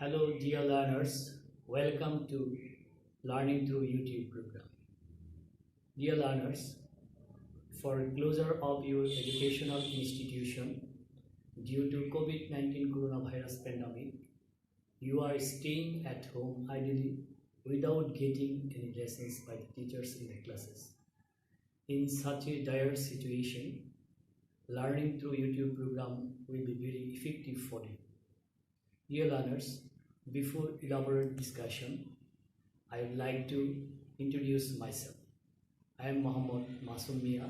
Hello, dear learners. Welcome to Learning Through YouTube program. Dear learners, for closure of your educational institution due to COVID-19 coronavirus pandemic, you are staying at home ideally without getting any lessons by the teachers in the classes. In such a dire situation, learning through YouTube program will be very effective for you. Dear learners, before elaborate discussion, I would like to introduce myself. I am Mohammad Masum Mia,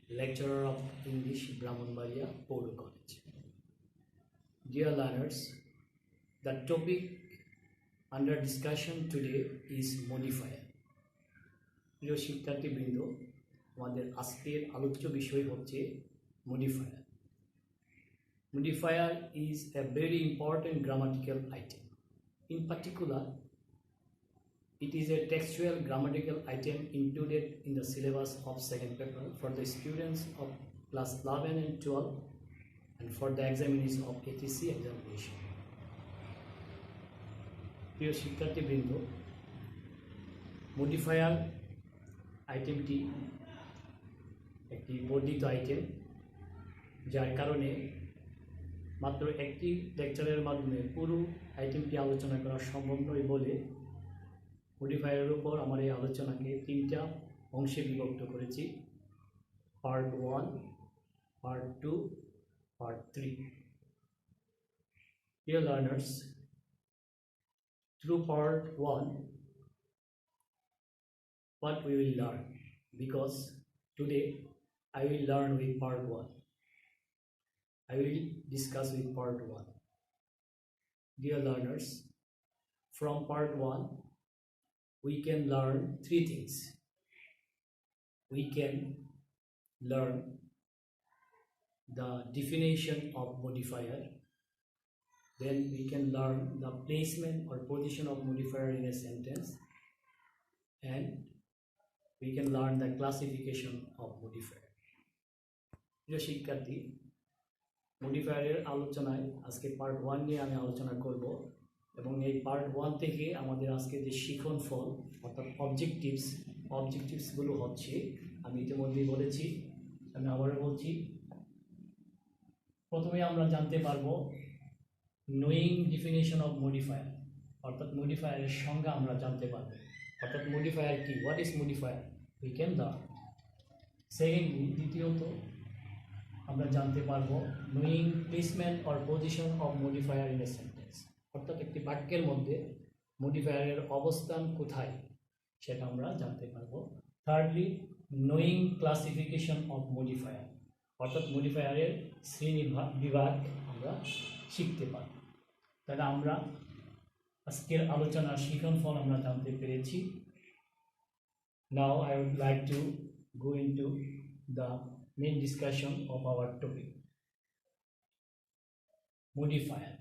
lecturer of English Brahmanbaria Polo College. Dear learners, the topic under discussion today is modifier. প্রিয় শিক্ষার্থীবৃন্দ, আমাদের আজকের আলোচ্য বিষয় হচ্ছে modifier. Modifier is a very important grammatical item. In particular, it is a textual grammatical item included in the syllabus of second paper for the students of class 11 and 12 and for the examinees of ATC examination. প্রিয় শিক্ষার্থীবৃন্দ, modifier আইটেমটি একটি বর্ধিত item, যার কারণে মাত্র একটি লেকচারের মাধ্যমে পুরো আইটেমটি আলোচনা করা সম্ভব নয় বলে মডিফায়ারের উপর আমার এই আলোচনাকে তিনটা অংশে বিভক্ত করেছি: part 1, part 2, part 3. Dear learners, through part 1, what we will learn, because today I will learn with part 1. I will discuss with part 1. Dear learners, from part 1, we can learn three things. We can learn the definition of modifier, then we can learn the placement or position of modifier in a sentence, and we can learn the classification of modifier. প্রিয় শিক্ষার্থী, মডিফায়ারের আলোচনায় আজকে part 1 নিয়ে আমি আলোচনা করব এবং এই পার্ট 1 থেকে আমাদের আজকে যে শিখন ফল অর্থাৎ অবজেক্টিভসগুলো হচ্ছে, আমি ইতিমধ্যেই বলেছি, আমি আবারও বলছি। প্রথমে আমরা জানতে পারবো নোয়িং ডেফিনিশন অফ মডিফায়ার, অর্থাৎ মডিফায়ারের সংজ্ঞা আমরা জানতে পারবো, অর্থাৎ মডিফায়ার কি, what is modifier, we can learn. Secondly, দ্বিতীয়ত আমরা জানতে পারবো knowing placement or position of modifier in a sentence, অর্থাৎ একটি বাক্যের মধ্যে মডিফায়ারের অবস্থান কোথায় সেটা আমরা জানতে পারবো। Thirdly, knowing classification of modifier, অর্থাৎ মডিফায়ারের শ্রেণী বিভাগ আমরা শিখতে পারব। তাহলে আমরা আজকের আলোচনার শিখন ফল আমরা জানতে পেরেছি। Now I would like to go into the main discussion of our topic, modifier.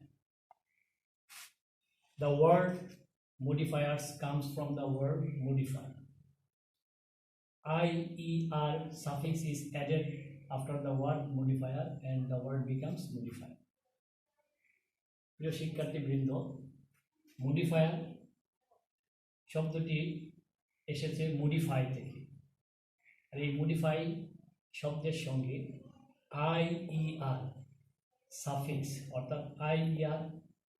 The word modifiers comes from the word modify. IER suffix is added after the word modifier and the word becomes modifier. প্রিয় শিক্ষার্থীবৃন্দ, modifier শব্দটি এসেছে modify থেকে, আর এই modify শব্দের সঙ্গে IER suffix অর্থাৎ IER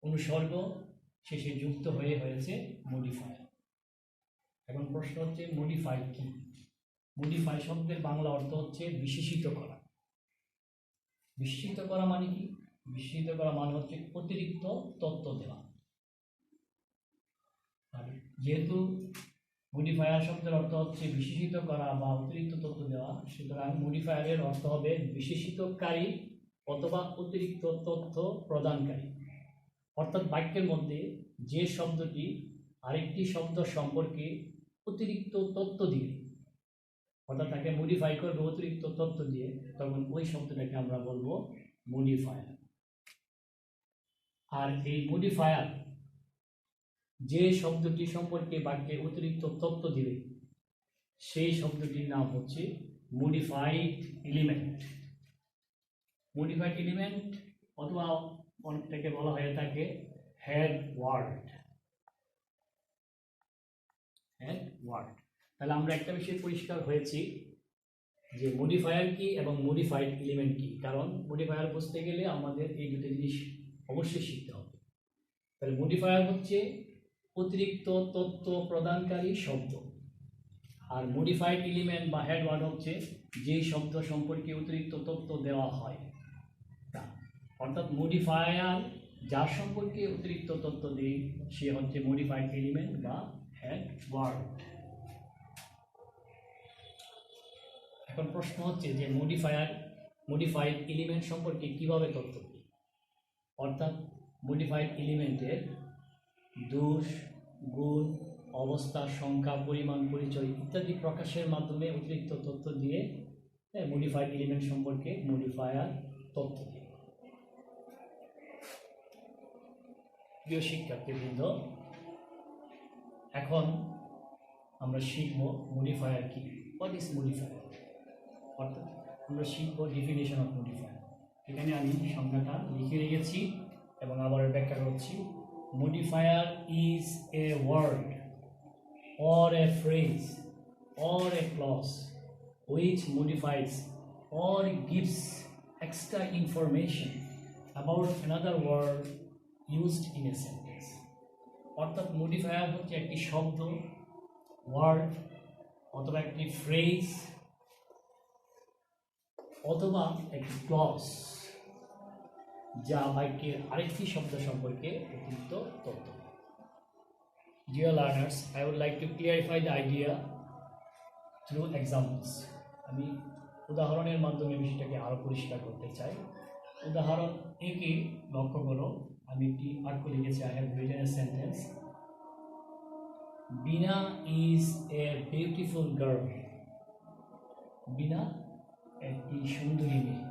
অনুসর্গ শেষে যুক্ত হয়েছে মডিফায়ার। এখন প্রশ্ন হচ্ছে মডিফাই কি? মডিফাই শব্দের বাংলা অর্থ হচ্ছে বিশেষিত করা। বিশেষিত করা মানে কি? বিশেষিত করা মানে হচ্ছে অতিরিক্ত তথ্য দেওয়া। আর যেহেতু মডিফায়ার শব্দের অর্থ হচ্ছে বিশেষিত করা বা অতিরিক্ত তথ্য দেওয়া, সুতরাং মডিফায়ারের অর্থ হবে বিশেষিতকারী অথবা অতিরিক্ত তথ্য প্রদানকারী। অর্থাৎ বাক্যের মধ্যে যে শব্দটি আরেকটি শব্দ সম্পর্কে অতিরিক্ত তথ্য দিবে, অর্থাৎ তাকে মডিফাই করবে অতিরিক্ত তথ্য দিয়ে, তখন ওই শব্দটাকে আমরা বলবো মডিফায়ার। আর এই মডিফায়ার যে শব্দটি সম্পর্কে বাক্যে অতিরিক্ত তথ্য দিবে সেই শব্দটির নাম হচ্ছে মডিফাইড এলিমেন্ট। মডিফাইড এলিমেন্ট অথবা অনেকটাকে বলা হয়ে থাকে হেড ওয়ার্ড। তাহলে আমরা একটা বিষয় পরিষ্কার হয়েছি যে মডিফায়ার কি এবং মডিফাইড এলিমেন্ট কি। কারণ মডিফায়ার বুঝতে গেলে আমাদের এই দুটো জিনিস অবশ্যই শিখতে হবে। তাহলে মডিফায়ার হচ্ছে অতিরিক্ত তথ্য প্রদানকারী শব্দ, আর মডিফাইড এলিমেন্ট বা হেড ওয়ার্ড হচ্ছে যেই শব্দ সম্পর্কে অতিরিক্ত তথ্য দেওয়া হয় তা। অর্থাৎ মডিফায়ার যার সম্পর্কে অতিরিক্ত তথ্য দেয় সে হচ্ছে মডিফাইড এলিমেন্ট বা হেড ওয়ার্ড। এখন প্রশ্ন হচ্ছে যে মডিফাইড এলিমেন্ট সম্পর্কে কিভাবে তথ্য দেয়। অর্থাৎ মডিফাইড এলিমেন্টের দোষ, গুণ, অবস্থা, সংখ্যা, পরিমাণ, পরিচয় ইত্যাদি প্রকাশের মাধ্যমে অতিরিক্ত তথ্য দিয়ে মডিফাইড এলিমেন্ট সম্পর্কে মডিফায়ার তথ্য দেয়। প্রিয় শিক্ষার্থীবৃন্দ, এখন আমরা শিখব মডিফায়ার কি, হোয়াট ইজ মডিফায়ার। অর্থাৎ আমরা শিখব ডেফিনেশন অফ মডিফায়ার। এখানে আমি সংজ্ঞাটা লিখে রেখেছি এবং আবার ব্যাখ্যা করছি। Modifier is a word or a phrase or a clause which modifies or gives extra information about another word used in a sentence. অর্থাৎ মডিফায়ার হচ্ছে একটি শব্দ, ওয়ার্ড অথবা একটি ফ্রেজ অথবা একটি ক্লজ যা বাক্যের আরেকটি শব্দ সম্পর্কে অতিরিক্ত তথ্য। Dear learners, I would like to clarify the idea through examples. আমি উদাহরণের মাধ্যমে বিষয়টাকে আরো পরিষ্কার করতে চাই। উদাহরণ একে লক্ষ্য করো, আমি একটি বাক্য লিখেছি। I have written a sentence. Bina is a beautiful girl. বিনা একটি সুন্দরী মেয়ে।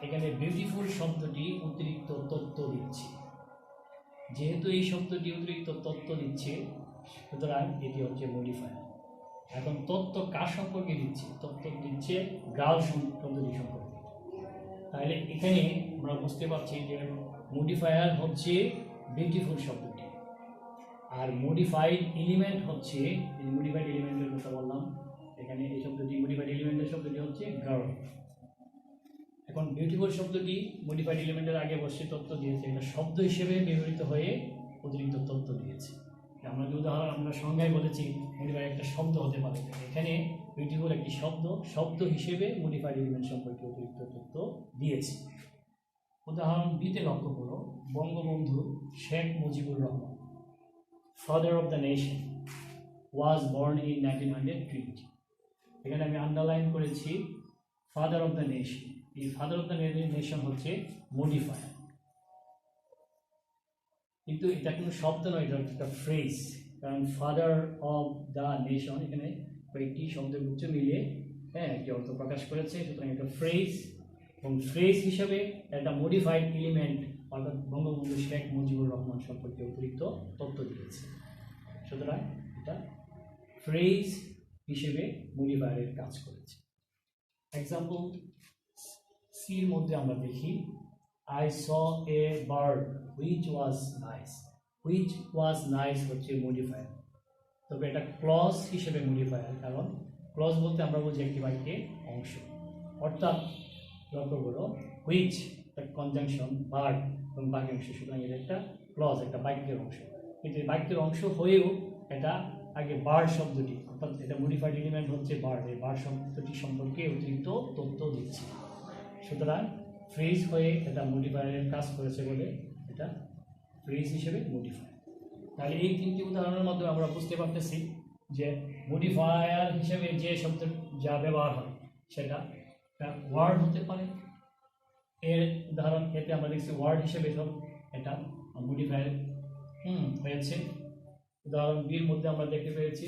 এখানে বিউটিফুল শব্দটি অতিরিক্ত তথ্য দিচ্ছে। যেহেতু এই শব্দটি অতিরিক্ত তথ্য দিচ্ছে, সুতরাং এটি হচ্ছে মডিফায়ার। এখন তথ্য কার সম্পর্কে দিচ্ছে? তথ্য দিচ্ছে গার্ল শব্দটি সম্পর্কে। তাহলে এখানে আমরা বুঝতে পারছি যে মডিফায়ার হচ্ছে বিউটিফুল শব্দটি, আর মডিফাইড এলিমেন্ট হচ্ছে, মডিফাইড এলিমেন্টের কথা বললাম, এখানে এই শব্দটি মডিফাইড এলিমেন্টের শব্দটি হচ্ছে গার্ল। এখন বিউটিফুল শব্দটি মডিফাইড এলিমেন্টের আগে বসে তথ্য দিয়েছে, এটা শব্দ হিসেবে ব্যবহৃত হয়ে অতিরিক্ত তথ্য দিয়েছে। আমরা যে উদাহরণ আমরা সংজ্ঞায় বলেছি মডিফাইড একটা শব্দ হতে পারে, এখানে বিউটিফুল একটি শব্দ হিসেবে মডিফাইড এলিমেন্ট সম্পর্কে অতিরিক্ত তথ্য দিয়েছে। উদাহরণ বিতে লক্ষ্য করো, Bangabandhu Sheikh Mujibur Rahman, father of the nation, was born in 1920। এখানে আমি আন্ডারলাইন করেছি ফাদার অফ দ্য নেশন। এই ফাদার অফ দ্য নেশন হচ্ছে মডিফায়ার, কিন্তু এটা কোনো শব্দ নয়, এটা একটা ফ্রেজ। কারণ ফাদার অফ দ্য নেশন এখানে কয়েকটি শব্দগুচ্ছ মিলে একটি অর্থ প্রকাশ করেছে, সুতরাং একটা ফ্রেজ, এবং ফ্রেজ হিসাবে একটা মডিফাইড এলিমেন্ট অর্থাৎ বঙ্গবন্ধু শেখ মুজিবুর রহমান সম্পর্কে অতিরিক্ত তথ্য দিয়েছে। সুতরাং এটা ফ্রেজ হিসেবে মডিফায়ারের কাজ করেছে। এক্সাম্পল সির মধ্যে আমরা দেখি, I saw a bird which was nice. Which was nice হচ্ছে মডিফায়ার, তবে এটা ক্লজ হিসেবে মডিফায়ার। কারণ ক্লজ বলতে আমরা বলছি একটি বাক্যের অংশ। অর্থাৎ লক্ষ্য করো, হুইচ একটা কনজাংশন, বার্ড এবং বাক্যাংশ, সুতরাং এটা একটা ক্লজ, একটা বাক্যের অংশ। কিন্তু এই বাক্যের অংশ হয়েও এটা আগে বার্ড শব্দটি, অর্থাৎ এটা মডিফাইড এলিমেন্ট হচ্ছে বার্ড, এই বার্ড শব্দটি সম্পর্কে অতিরিক্ত তথ্য দিচ্ছে। সুতরাং ফ্রেজ হয়ে এটা মডিফায়ারের কাজ করেছে বলে এটা ফ্রেজ হিসেবে মডিফায়ার। তাহলে এই তিনটি উদাহরণের মাধ্যমে আমরা বুঝতে পারতেছি যে মডিফায়ার হিসেবে যে শব্দ যা ব্যবহার হয় সেটা একটা ওয়ার্ড হতে পারে। এর উদাহরণ এতে আমরা দেখছি ওয়ার্ড হিসেবে সব এটা মডিফায়ার হয়েছে। উদাহরণ বির মধ্যে আমরা দেখতে পেয়েছি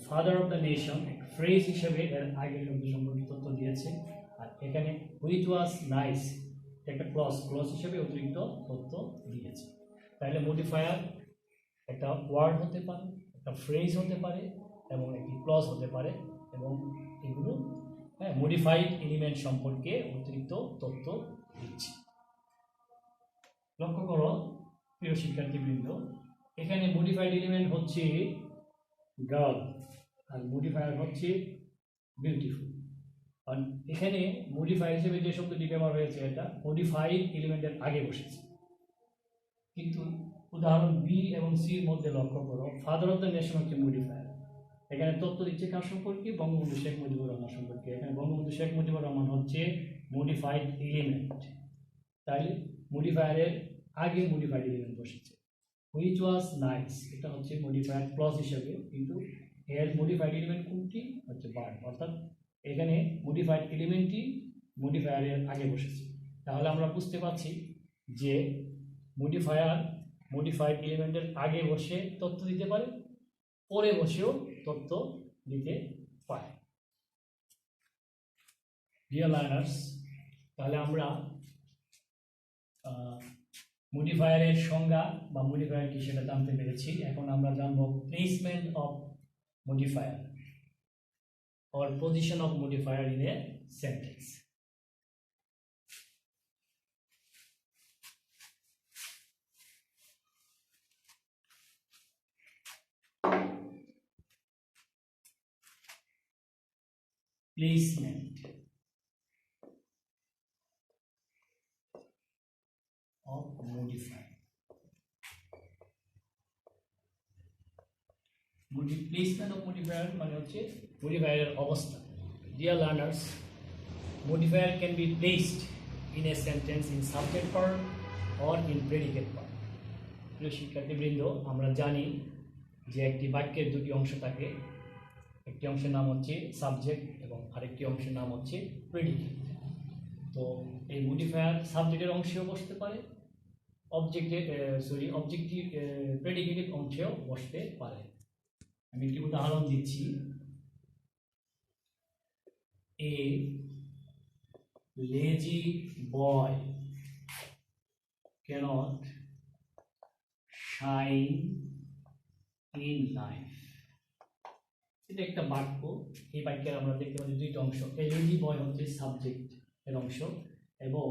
father of the nation phrase হিসেবে এর আগের শব্দ সম্পর্কে তথ্য দিয়েছে। আর এখানে হুইচ ওয়াজ নাইস একটা ক্লজ হিসেবে অতিরিক্ত তথ্য দিয়েছে। তাহলে মডিফায়ার একটা ওয়ার্ড হতে পারে, একটা ফ্রেজ হতে পারে এবং একটি ক্লজ হতে পারে, এবং এগুলো মডিফাইড এলিমেন্ট সম্পর্কে অতিরিক্ত তথ্য দিচ্ছে। লক্ষ্য করো, প্রিয় শিক্ষার্থীবৃন্দ, এখানে মডিফাইড এলিমেন্ট হচ্ছে গার্ল আর মডিফায়ার হচ্ছে বিউটিফুল। আর এখানে মডিফায়ার হিসেবে যে শব্দটি ব্যবহার হয়েছে এটা মডিফাইড এলিমেন্টের আগে বসেছে। কিন্তু উদাহরণ বি এবং সির মধ্যে লক্ষ্য করো, ফাদার অফ দ্য নেশন হচ্ছে মডিফায়ার। এখানে তথ্য দিচ্ছে কার সম্পর্কে? বঙ্গবন্ধু শেখ মুজিবুর রহমান সম্পর্কে। এখানে বঙ্গবন্ধু শেখ মুজিবুর রহমান হচ্ছে মডিফাইড এলিমেন্ট, তাই মডিফায়ারের আগে মডিফাইড এলিমেন্ট বসেছে। হুইচ ওয়াজ নাইস, এটা হচ্ছে মডিফায়ার ক্লজ হিসেবে, কিন্তু এর মডিফাইড এলিমেন্ট কোনটি? হচ্ছে বার্ড। অর্থাৎ এখানে মডিফাইড এলিমেন্টই মডিফায়ারের আগে বসেছে। তাহলে আমরা বুঝতে পারছি যে মডিফাইড এলিমেন্টের আগে বসে তথ্য দিতে পারে, পরে বসেও তথ্য দিতে পারে। ডিয়ার লার্নার্স, তাহলে আমরা মডিফায়ারের সংজ্ঞা বা মডিফায়ার কি সেটা জানতে পেরেছি। এখন আমরা জানবো placement of modifier or position of modifier in a sentence. Placement of modifier. Placement of modifier মানে হচ্ছে মডিফায়ারের অবস্থান। Dear learners, modifier can be placed in a sentence in subject form or in predicate form. প্রিয় শিক্ষার্থীবৃন্দ, আমরা জানি যে একটি বাক্যের দুটি অংশ থাকে, একটি অংশের নাম হচ্ছে সাবজেক্ট এবং আরেকটি অংশের নাম হচ্ছে প্রেডিকেট। তো এই মডিফায়ার সাবজেক্টের অংশেও বসতে পারে, অবজেক্টিভ প্রেডিকেটিভ অংশেও বসতে পারে। আমি একটি উদাহরণ দিচ্ছি। A lazy boy cannot shine in life. এটা একটা বাক্য। এই বাক্যের আমরা দেখতে পাচ্ছি দুইটা অংশ। A lazy boy হচ্ছে সাবজেক্ট এর অংশ এবং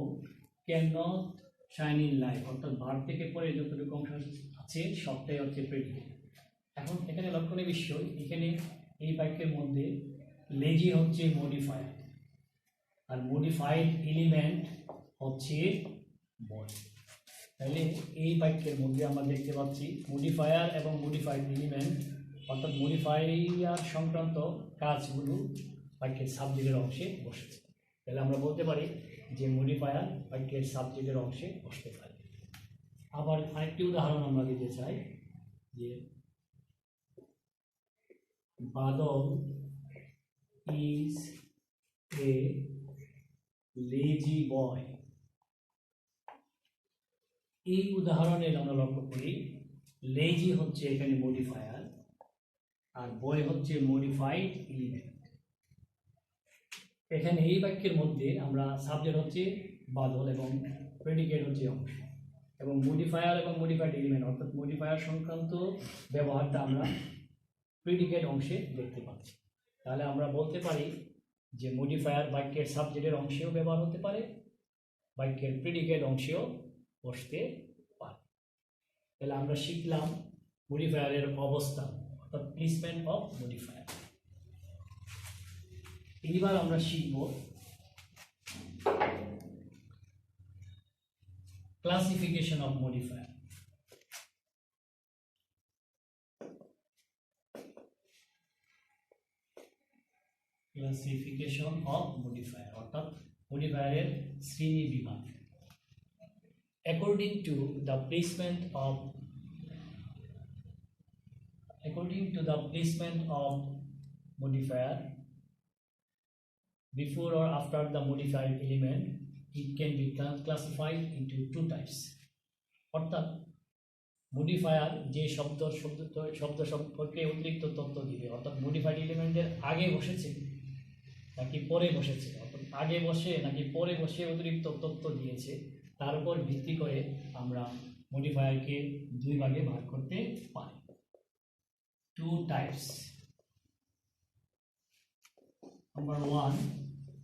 cannot shine in life অর্থাৎ ভার্ব থেকে পরে যতটুকু অংশ আছে সবটাই হচ্ছে প্রেডিকেট। এখন এখানে লক্ষণীয় বিষয়, এখানে এই বাক্যের মধ্যে লেজি হচ্ছে মডিফায়ার আর মডিফাইড এলিমেন্ট হচ্ছে বয়। তাহলে এই বাক্যের মধ্যে আমরা দেখতে পাচ্ছি মডিফায়ার এবং মডিফাইড এলিমেন্ট অর্থাৎ মডিফায়ার সংক্রান্ত কাজগুলো বাক্যের সাবজেক্টের অংশে বসেছে। তাহলে আমরা বলতে পারি যে মডিফায়ার বাক্যের সাবজেক্টের অংশে বসতে পারে। আবার আরেকটি উদাহরণ আমরা দিতে চাই যে বাদল is a lazy boy. এই উদাহরণে আমরা লক্ষ্য করি লেজি হচ্ছে এখানে মডিফায়ার আর বয় হচ্ছে মডিফাইড এলিমেন্ট। এখানে এই বাক্যের মধ্যে আমরা সাবজেক্ট হচ্ছে বাদল এবং প্রেডিকেট হচ্ছে অংশ এবং মডিফায়ার এবং মডিফাইড এলিমেন্ট অর্থাৎ মডিফায়ার সংক্রান্ত ব্যবহারটা আমরা প্রেডিকেট অংশে দেখতে পাচ্ছি। তাহলে আমরা বলতে পারি যে মডিফায়ার বাক্যের সাবজেক্টের অংশেও ব্যবহার হতে পারে, বাক্যের প্রেডিকেট অংশেও বসতে পারে। তাহলে আমরা শিখলাম মডিফায়ারের অবস্থান অর্থাৎ প্লেসমেন্ট অফ মডিফায়ার। এইবার আমরা শিখব classification of modifier. Classification of modifier অর্থাৎ মডিফায়ারের শ্রেণী বিভাগ। According to the placement of modifier before or after the modified element, it can be classified into two types. অর্থাৎ মডিফায়ার যে শব্দ সম্পর্কে অতিরিক্ত তথ্য দিবে অর্থাৎ মডিফাইড এলিমেন্টের আগে বসেছে নাকি পরে বসেছে অর্থাৎ আগে বসে নাকি পরে বসে অতিরিক্ত তথ্য দিয়েছে, তার উপর ভিত্তি করে আমরা মডিফায়ারকে দুই ভাগে ভাগ করতে পারি। Two types. Number one,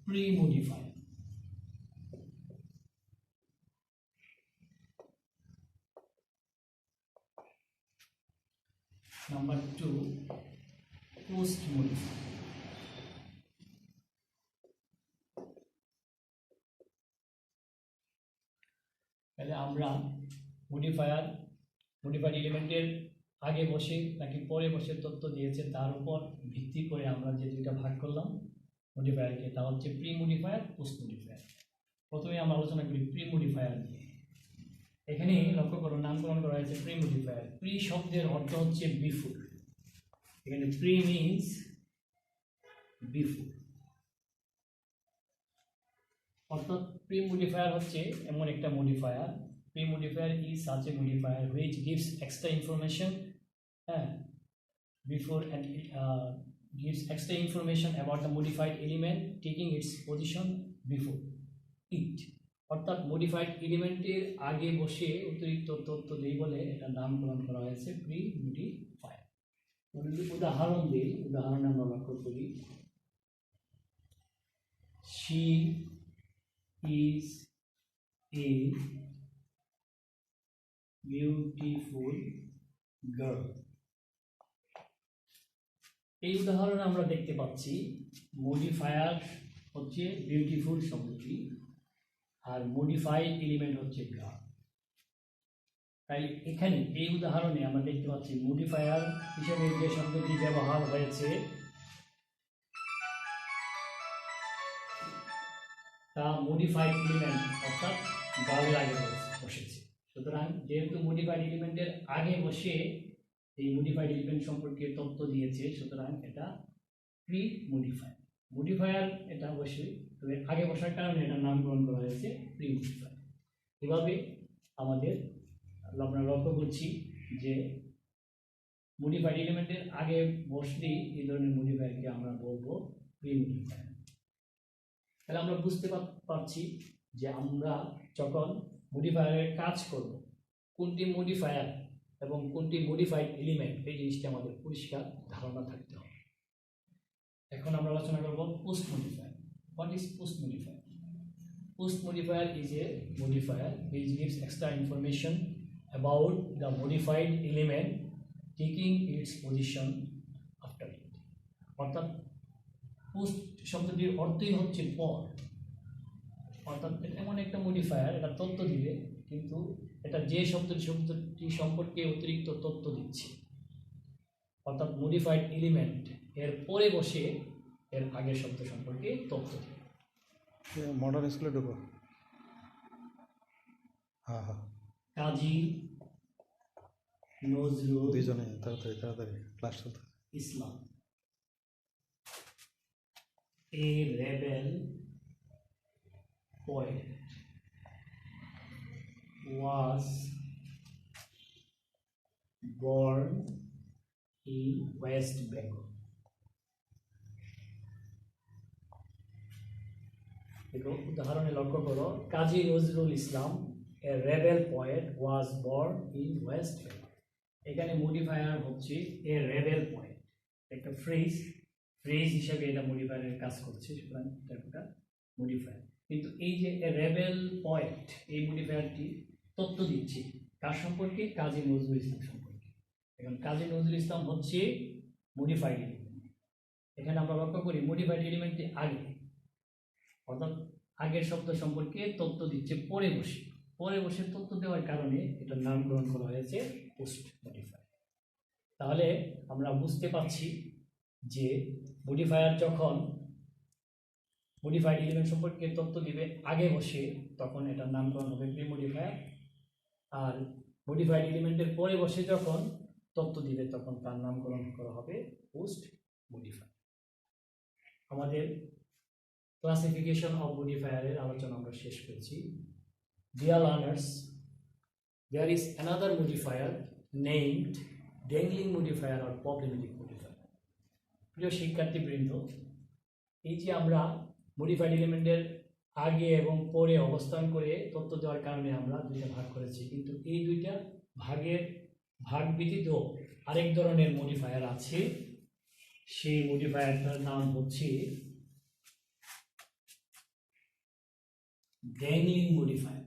pre-modifier. Number 2, post modifier. তাহলে আমরা মডিফাইড এলিমেন্টের আগে বসে নাকি পরে বসে তথ্য দিয়েছে তার উপর ভিত্তি করে আমরা যে দুইটা ভাগ করলাম মডিফায়ারকে, তা হচ্ছে প্রি মডিফায়ার, পোস্ট মডিফায়ার। প্রথমে আমরা আলোচনা করি প্রি মডিফায়ার নিয়ে। এখানে লক্ষ্য করো নামকরণ করা হয়েছে প্রি মডিফায়ার। প্রি শব্দের অর্থ হচ্ছে বিফোর। এখানে প্রি মিন্স বিফোর, অর্থাৎ প্রি মডিফায়ার হচ্ছে এমন একটা modifier. Pre modifier is such a modifier which gives extra information before and gives extra information about the modified element taking its position before it. অর্থাৎ modified এলিমেন্টের আগে বসে অতিরিক্ত তথ্য দেই বলে এটা নামকরণ করা হয়েছে প্রি মডিফায়ার। উদাহরণ দিই, উদাহরণে আমরা লক্ষ্য করি she is a beautiful girl. এই উদাহরণে আমরা দেখতে পাচ্ছি মডিফায়ার হচ্ছে বিউটিফুল শব্দটি আর মডিফাইড এলিমেন্ট হচ্ছে গার্ল। তাই এখানে এই উদাহরণে আমরা দেখতে পাচ্ছি মডিফায়ার হিসেবে যে শব্দটি ব্যবহার হয়েছে তা মডিফাইড এলিমেন্ট অর্থাৎ গার্লের আগে বসেছে। সুতরাং যেহেতু মডিফাইড এলিমেন্টের আগে বসে এই মডিফাইড এলিমেন্ট সম্পর্কে তথ্য দিয়েছে, সুতরাং এটা প্রি মডিফায়ার। মডিফায়ার এটা অবশ্যই, তবে আগে বসার কারণে এটা নামকরণ করা হয়েছে প্রি মডিফায়ার। এভাবে আমাদের আমরা লক্ষ্য করছি যে মডিফাইড এলিমেন্টের আগে বসলেই এই ধরনের মডিফায়ারকে আমরা বলবো প্রি মডিফায়ার। তাহলে আমরা বুঝতে পারছি যে আমরা যখন মডিফায়ারের কাজ করব, কোনটি মডিফায়ার এবং কোনটি মডিফাইড এলিমেন্ট, এই জিনিসটা আমাদের পরিষ্কার ধারণা থাকতে হবে। এখন আমরা আলোচনা করব post modifier. What is post modifier? Post modifier is a modifier which gives extra information about the modified element taking its position after it. অর্থাৎ পোস্ট শব্দটির অর্থই হচ্ছে পর। অর্থাৎ এমন একটা মডিফায়ার, এটা তথ্য দিবে কিন্তু এটা যে শব্দটি সম্পর্কে অতিরিক্ত তথ্য দিচ্ছে, অর্থাৎ মডিফাইড এলিমেন্ট এর পরে বসে এর আগের শব্দ সম্পর্কে তথ্য দিবে। মডার্ন স্কুলে ঢুকো। হ্যাঁ হ্যাঁ, কাজী নজরুল দুইজনে তাড়াতাড়ি তাড়াতাড়ি ক্লাস চলতে। ইসলাম a rebel poet was born in West Bengal. দেখো উদাহরণে লক্ষ্য করো, Kazi Nazrul Islam a rebel poet was born in West Bengal. এখানে মডিফায়ার হচ্ছে a rebel poet, একটা ফ্রেজ হিসেবে এটা মডিফায়ারের কাজ করছে, সুতরাং এটা একটা মডিফায়ার। কিন্তু এই যে রেবেল পয়েন্ট, এই মডিফায়ারটি তথ্য দিচ্ছে কার সম্পর্কে? কাজী নজরুল ইসলাম সম্পর্কে। এখন কাজী নজরুল ইসলাম হচ্ছে মডিফাইড এলিমেন্ট। এখানে আমরা লক্ষ্য করি মডিফাইড এলিমেন্টটি আগে, অর্থাৎ আগের শব্দ সম্পর্কে তথ্য দিচ্ছে পরে বসে তথ্য দেওয়ার কারণে এটার নামকরণ করা হয়েছে পোস্ট মডিফায়ার। তাহলে আমরা বুঝতে পারছি যে মডিফায়ার যখন মডিফাইড এলিমেন্ট সম্পর্কে তথ্য দিবে আগে বসে, তখন এটার নামকরণ হবে প্রি মডিফায়ার। আর মডিফাইড এলিমেন্টের পরে বসে যখন তথ্য দিবে তখন তার নামকরণ করা হবে পোস্ট মডিফায়ার। আমাদের ক্লাসিফিকেশন অফ মডিফায়ারের আলোচনা আমরা শেষ করেছি। Dear learners, there is another modifier named dangling modifier or problematic modifier. প্রিয় শিক্ষার্থীবৃন্দ, এই যে আমরা মডিফাইড এলিমেন্টের আগে এবং পরে অবস্থান করে তথ্য দেওয়ার কারণে আমরা দুইটা ভাগ করেছি, কিন্তু এই দুইটা ভাগ ব্যতীত আরেক ধরনের মডিফায়ার আছে। সেই মডিফায়ারটার নাম হচ্ছে ড্যাংলিং মডিফায়ার।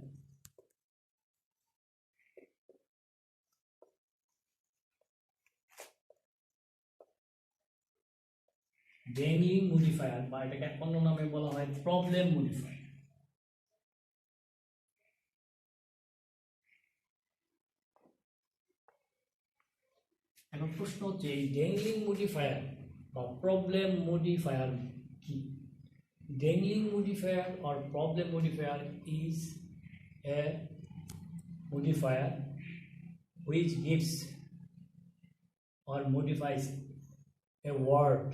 ড্যাংলিং মডিফায়ার বা এটাকে অন্য নামে বলা হয় প্রবলেম মডিফায়ার। এখন প্রশ্ন হচ্ছে এই ড্যাংলিং মডিফায়ার বা প্রবলেম মডিফায়ার কি? Dangling modifier or problem modifier is a modifier which gives or modifies a word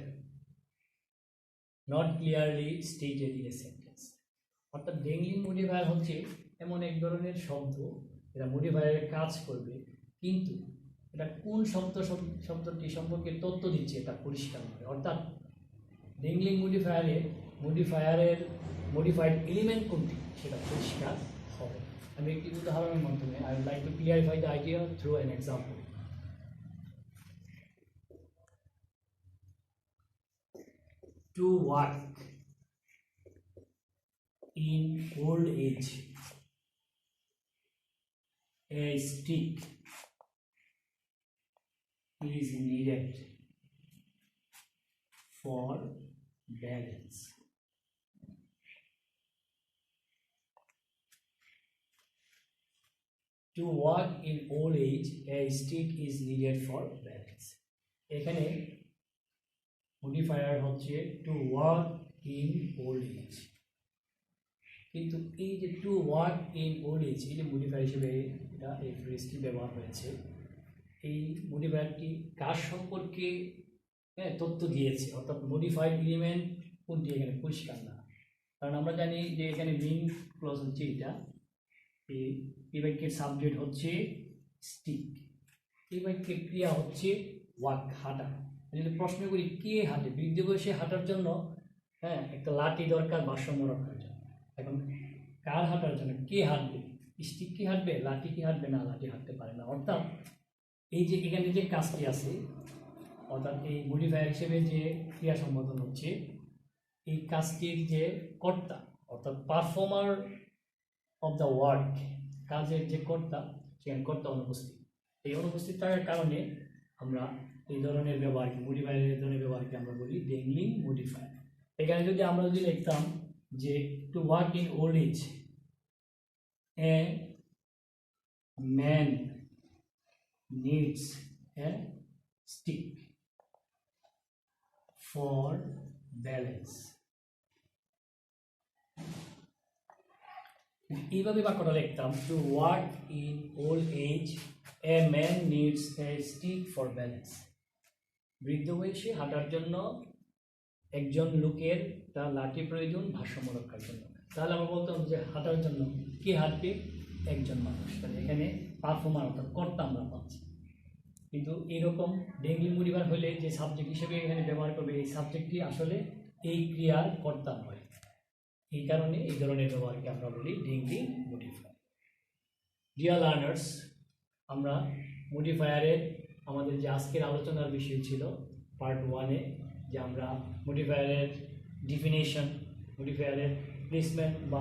not clearly stated in a sentence. অর্থাৎ ড্যাংলিং মডিফায়ার হচ্ছে এমন এক ধরনের শব্দ যেটা মডিফায়ারের কাজ করবে, কিন্তু এটা কোন শব্দটি সম্পর্কে তথ্য দিচ্ছে এটা পরিষ্কার নয়। অর্থাৎ ড্যাংলিং মডিফায়ারের মডিফাইড এলিমেন্ট কোনটি সেটা পরিষ্কার হবে। আমি একটি উদাহরণের মাধ্যমে I would like to clarify the idea through an example. To work in old age, a stick is needed for balance. To walk in old age, a stick is needed for balance. এখানে modifier হচ্ছে to walk in old age, কিন্তু এই যে to walk in old age এই যে modifier হিসেবে এটা এই ফ্রেজটি ব্যবহার হয়েছে, এই মডিফায়ারটি কার সম্পর্কে তথ্য দিয়েছে, অর্থাৎ মডিফাইড এলিমেন্ট কোনটি এখানে পরিষ্কার না। কারণ আমরা জানি যে এখানে মেইন ক্লজ হচ্ছে এটা, এই বাক্যের সাবজেক্ট হচ্ছে স্টিক, এই বাক্যের ক্রিয়া হচ্ছে ওয়াক, হাঁটা। যদি প্রশ্ন করি কে হাঁটে, বৃদ্ধ বয়সে হাঁটার জন্য একটা লাঠি দরকার ভারসাম্য রক্ষার জন্য। এখন কার হাঁটার জন্য, কে হাঁটবে, স্টিক কি হাঁটবে, লাঠি কি হাঁটবে না, লাঠি হাঁটতে পারে না। অর্থাৎ এই যে এখানে যে কাজটি আছে, অর্থাৎ এই মডিফায়ার হিসেবে যে ক্রিয়া সম্বোধন হচ্ছে, এই কাজটির যে কর্তা অর্থাৎ পারফর্মার অফ দ্য ওয়ার্ক, কাজের যে কর্তা সেখানে কর্তা অনুপস্থিত। এই অনুপস্থিত থাকার কারণে আমরা এই ধরনের ব্যবহারকে, মডিফায়ারের এই ধরনের ব্যবহারকে আমরা বলি ড্যাংলিং মডিফায়ার। এখানে যদি আমরা লিখতাম যে to work in old age, a man needs a stick for balance. এইভাবে বাক্যটা লিখতাম, to work in old age a man needs a stick for balance. বৃদ্ধ বয়সে হাঁটার জন্য একজন লোকের তার লাঠি প্রয়োজন ভারসাম্য রক্ষার জন্য। তাহলে আমরা বলতাম যে হাঁটার জন্য কে হাঁটবে, একজন মানুষ। তাহলে এখানে পারফর্মার অর্থাৎ কর্তা আমরা পাচ্ছি। কিন্তু এইরকম ড্যাংলিং মডিফায়ার হলে যে সাবজেক্ট হিসেবে এখানে ব্যবহার করবে, এই সাবজেক্টটি আসলে এই ক্রিয়ার কর্তা নয়। এই কারণে এই ধরনের ব্যবহারকে আমরা বলি ড্যাংলিং মডিফায়ার। ডিয়ার লার্নার্স, আমরা মডিফায়ারের আমাদের যে আজকের আলোচনার বিষয় ছিল পার্ট 1-এ, যে আমরা মডিফায়ারের ডিফিনেশন, মডিফায়ারের প্লেসমেন্ট বা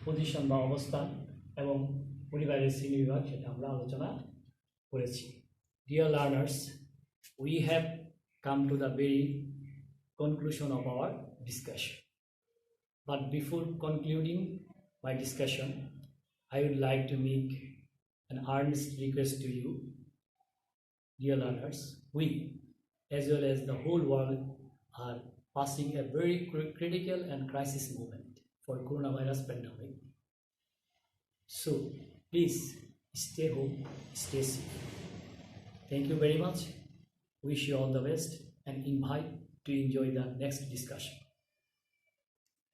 পজিশন বা অবস্থান এবং মডিফায়ারের শ্রেণীবিভাগ, সেটা আমরা আলোচনা করেছি। Dear learners, we have come to the very conclusion of our discussion. But before concluding my discussion, I would like to make an earnest request to you, dear learners. We, as well as the whole world, are passing a very critical and crisis moment for coronavirus pandemic. So, please stay home, stay safe. Thank you very much. Wish you all the best and invite to enjoy the next discussion.